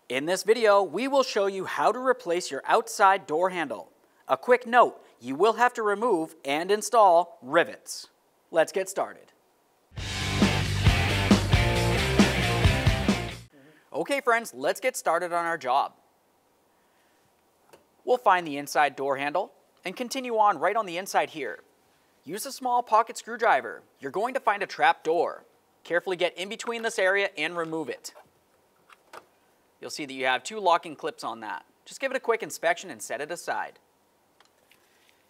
In this video, we will show you how to replace your outside door handle. A quick note, you will have to remove and install rivets. Let's get started. Okay friends, let's get started on our job. We'll find the inside door handle and continue on right on the inside here. Use a small pocket screwdriver. You're going to find a trap door. Carefully get in between this area and remove it. You'll see that you have two locking clips on that. Just give it a quick inspection and set it aside.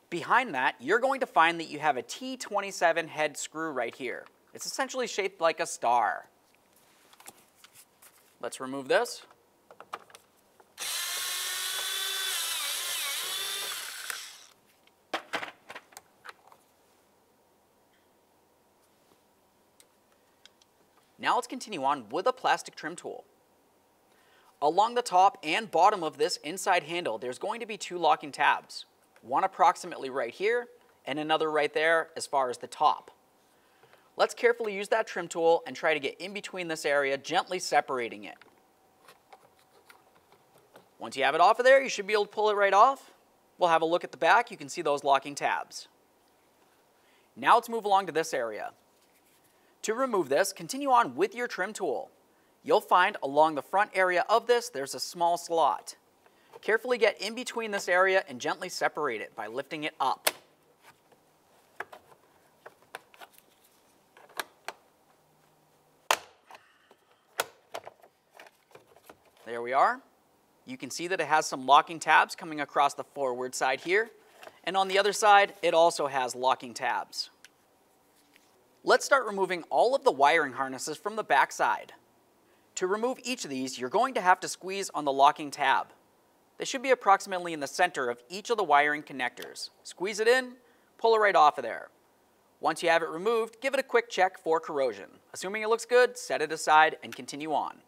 Behind that, you're going to find that you have a T27 head screw right here. It's essentially shaped like a star. Let's remove this. Now let's continue on with a plastic trim tool. Along the top and bottom of this inside handle, there's going to be two locking tabs. One approximately right here, and another right there as far as the top. Let's carefully use that trim tool and try to get in between this area, gently separating it. Once you have it off of there, you should be able to pull it right off. We'll have a look at the back. You can see those locking tabs. Now let's move along to this area. To remove this, continue on with your trim tool. You'll find along the front area of this, there's a small slot. Carefully get in between this area and gently separate it by lifting it up. There we are. You can see that it has some locking tabs coming across the forward side here, and on the other side, it also has locking tabs. Let's start removing all of the wiring harnesses from the back side. To remove each of these, you're going to have to squeeze on the locking tab. They should be approximately in the center of each of the wiring connectors. Squeeze it in, pull it right off of there. Once you have it removed, give it a quick check for corrosion. Assuming it looks good, set it aside and continue on.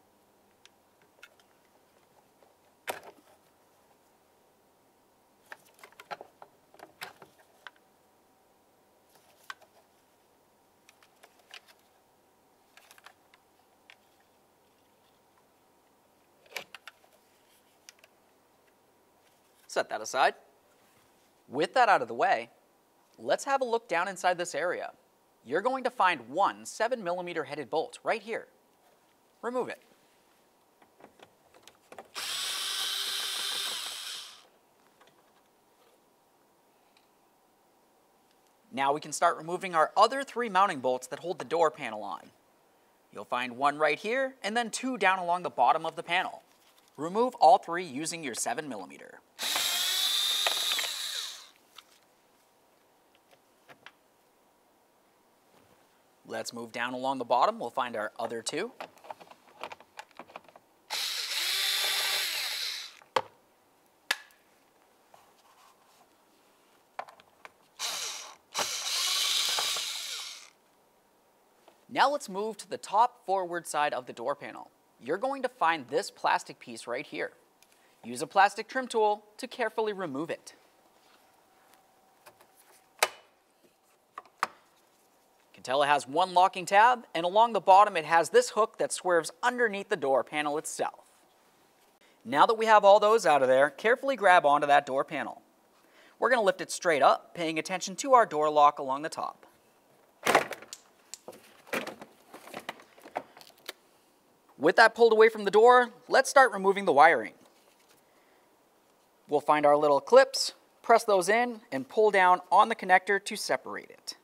Set that aside. With that out of the way, let's have a look down inside this area. You're going to find one 7mm headed bolt right here. Remove it. Now we can start removing our other three mounting bolts that hold the door panel on. You'll find one right here and then two down along the bottom of the panel. Remove all three using your 7mm. Let's move down along the bottom. We'll find our other two. Now let's move to the top forward side of the door panel. You're going to find this plastic piece right here. Use a plastic trim tool to carefully remove it. You can tell it has one locking tab, and along the bottom it has this hook that swerves underneath the door panel itself. Now that we have all those out of there, carefully grab onto that door panel. We're going to lift it straight up, paying attention to our door lock along the top. With that pulled away from the door, let's start removing the wiring. We'll find our little clips, press those in, and pull down on the connector to separate it.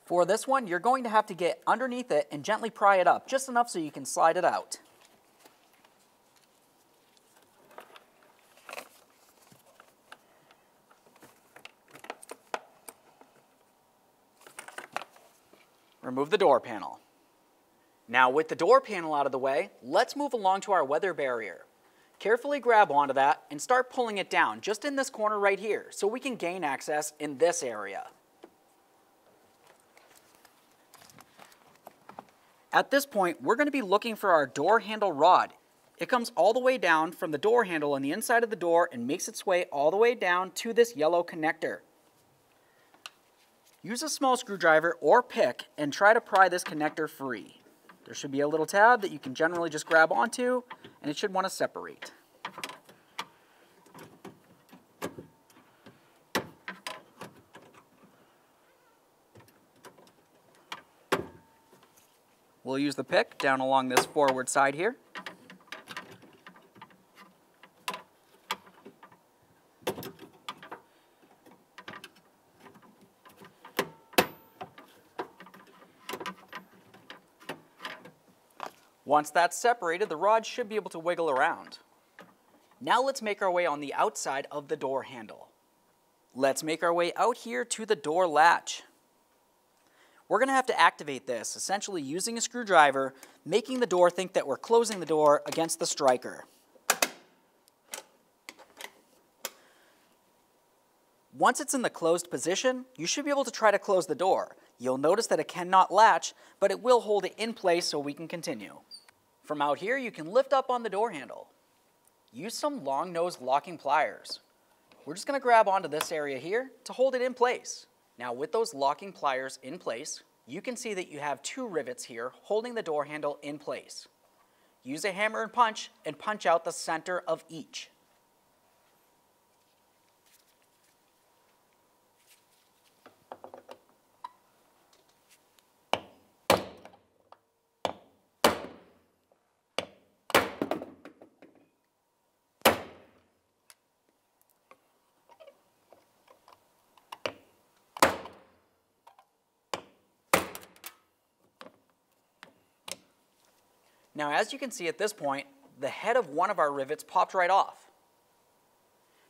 For this one, you're going to have to get underneath it and gently pry it up, just enough so you can slide it out. Remove the door panel. Now with the door panel out of the way, let's move along to our weather barrier. Carefully grab onto that and start pulling it down just in this corner right here so we can gain access in this area. At this point, we're going to be looking for our door handle rod. It comes all the way down from the door handle on the inside of the door and makes its way all the way down to this yellow connector. Use a small screwdriver or pick and try to pry this connector free. There should be a little tab that you can generally just grab onto, and it should want to separate. We'll use the pick down along this forward side here. Once that's separated, the rod should be able to wiggle around. Now let's make our way on the outside of the door handle. Let's make our way out here to the door latch. We're going to have to activate this, essentially using a screwdriver, making the door think that we're closing the door against the striker. Once it's in the closed position, you should be able to try to close the door. You'll notice that it cannot latch, but it will hold it in place so we can continue. From out here, you can lift up on the door handle. Use some long nose locking pliers. We're just going to grab onto this area here to hold it in place. Now with those locking pliers in place, you can see that you have two rivets here holding the door handle in place. Use a hammer and punch out the center of each. Now, as you can see at this point, the head of one of our rivets popped right off.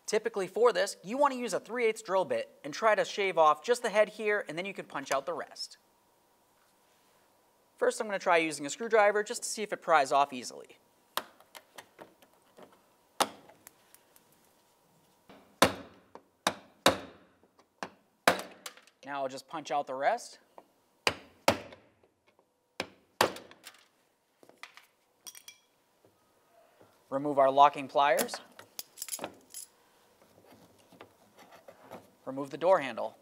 Typically for this, you want to use a 3/8 drill bit and try to shave off just the head here, and then you can punch out the rest. First, I'm going to try using a screwdriver just to see if it pries off easily. Now I'll just punch out the rest. Remove our locking pliers. Remove the door handle.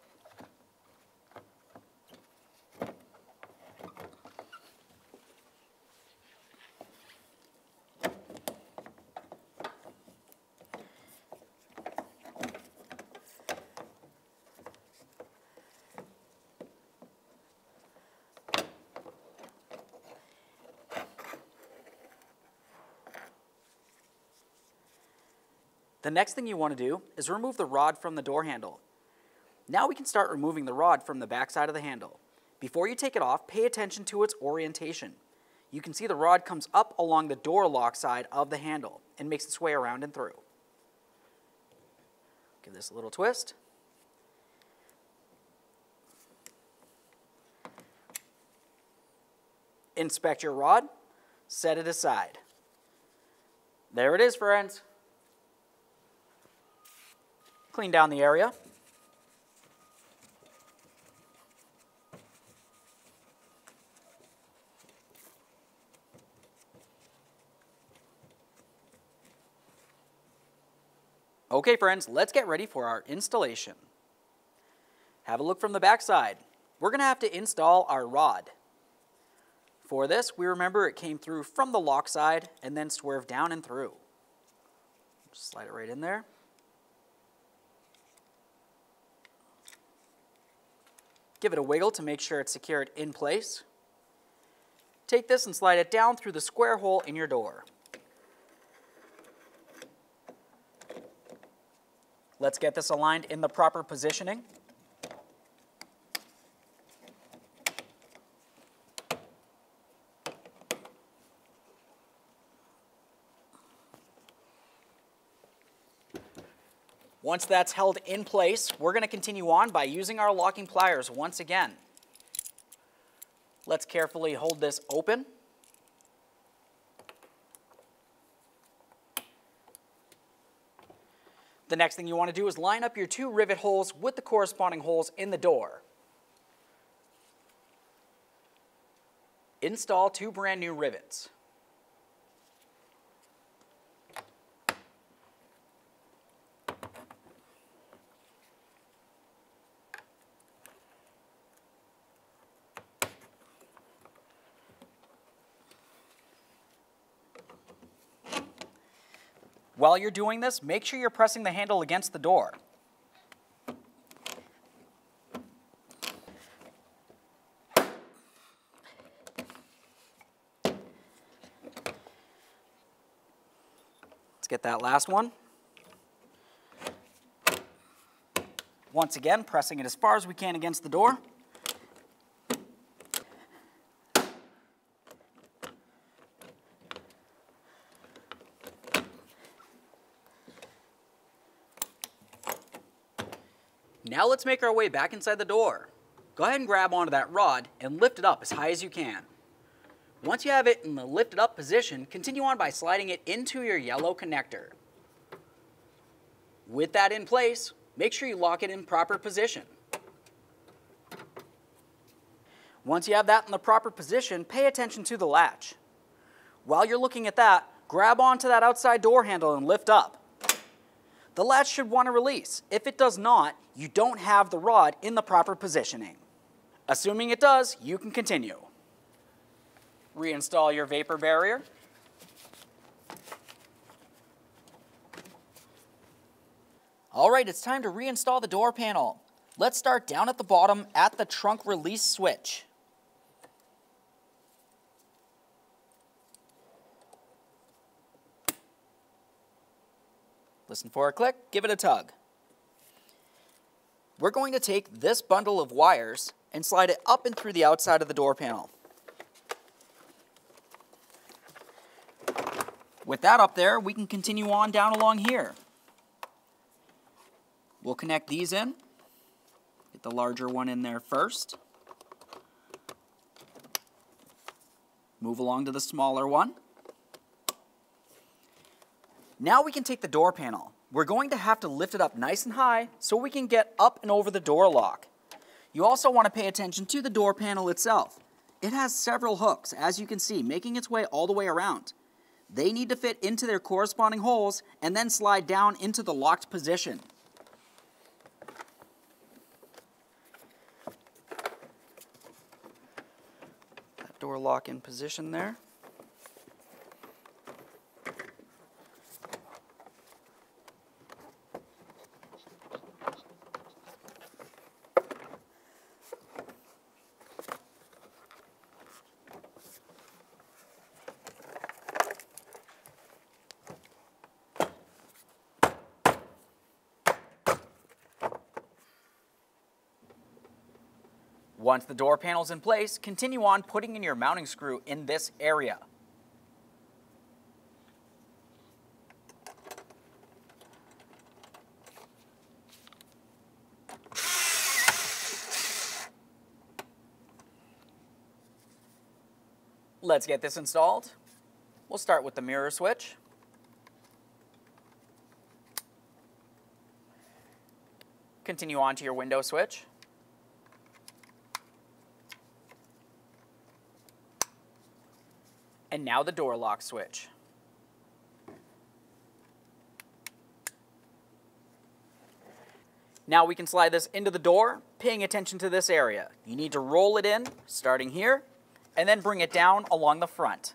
The next thing you want to do is remove the rod from the door handle. Now we can start removing the rod from the back side of the handle. Before you take it off, pay attention to its orientation. You can see the rod comes up along the door lock side of the handle and makes its way around and through. Give this a little twist. Inspect your rod, set it aside. There it is, friends. Clean down the area. Okay, friends, let's get ready for our installation. Have a look from the back side. We're going to have to install our rod. For this, we remember it came through from the lock side and then swerved down and through. Just slide it right in there. Give it a wiggle to make sure it's secured in place. Take this and slide it down through the square hole in your door. Let's get this aligned in the proper positioning. Once that's held in place, we're going to continue on by using our locking pliers once again. Let's carefully hold this open. The next thing you want to do is line up your two rivet holes with the corresponding holes in the door. Install two brand new rivets. While you're doing this, make sure you're pressing the handle against the door. Let's get that last one. Once again, pressing it as far as we can against the door. Now let's make our way back inside the door. Go ahead and grab onto that rod and lift it up as high as you can. Once you have it in the lifted up position, continue on by sliding it into your yellow connector. With that in place, make sure you lock it in proper position. Once you have that in the proper position, pay attention to the latch. While you're looking at that, grab onto that outside door handle and lift up. The latch should want to release. If it does not, you don't have the rod in the proper positioning. Assuming it does, you can continue. Reinstall your vapor barrier. All right, it's time to reinstall the door panel. Let's start down at the bottom at the trunk release switch. Listen for a click, give it a tug. We're going to take this bundle of wires and slide it up and through the outside of the door panel. With that up there, we can continue on down along here. We'll connect these in. Get the larger one in there first. Move along to the smaller one. Now we can take the door panel. We're going to have to lift it up nice and high so we can get up and over the door lock. You also want to pay attention to the door panel itself. It has several hooks, as you can see, making its way all the way around. They need to fit into their corresponding holes and then slide down into the locked position. That door lock in position there. Once the door panel is in place, continue on putting in your mounting screw in this area. Let's get this installed. We'll start with the mirror switch. Continue on to your window switch. And now the door lock switch. Now we can slide this into the door, paying attention to this area. You need to roll it in, starting here, and then bring it down along the front.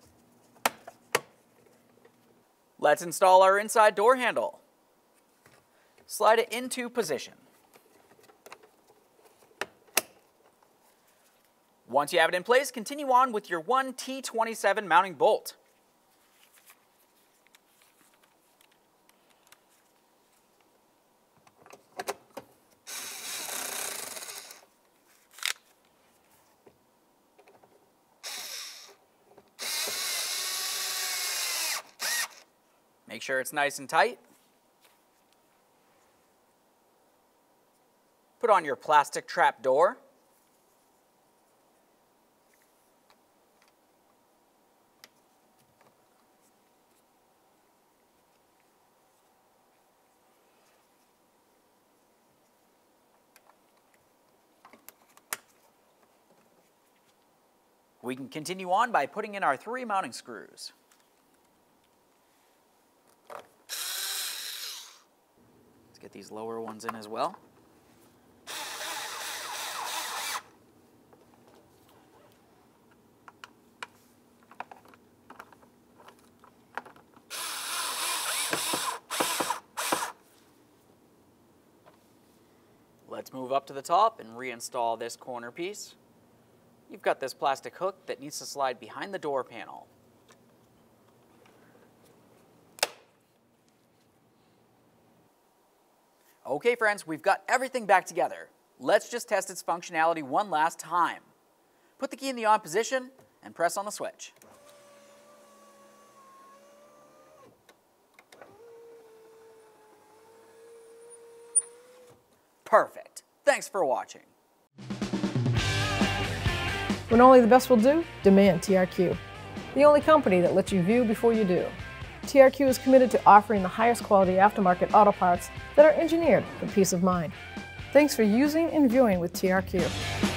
Let's install our inside door handle. Slide it into position. Once you have it in place, continue on with your 1T27 mounting bolt. Make sure it's nice and tight. Put on your plastic trap door. We can continue on by putting in our 3 mounting screws. Let's get these lower ones in as well. Let's move up to the top and reinstall this corner piece. You've got this plastic hook that needs to slide behind the door panel. Okay friends, we've got everything back together. Let's just test its functionality one last time. Put the key in the on position and press on the switch. Perfect. Thanks for watching. When only the best will do, demand TRQ. The only company that lets you view before you do. TRQ is committed to offering the highest quality aftermarket auto parts that are engineered for peace of mind. Thanks for using and viewing with TRQ.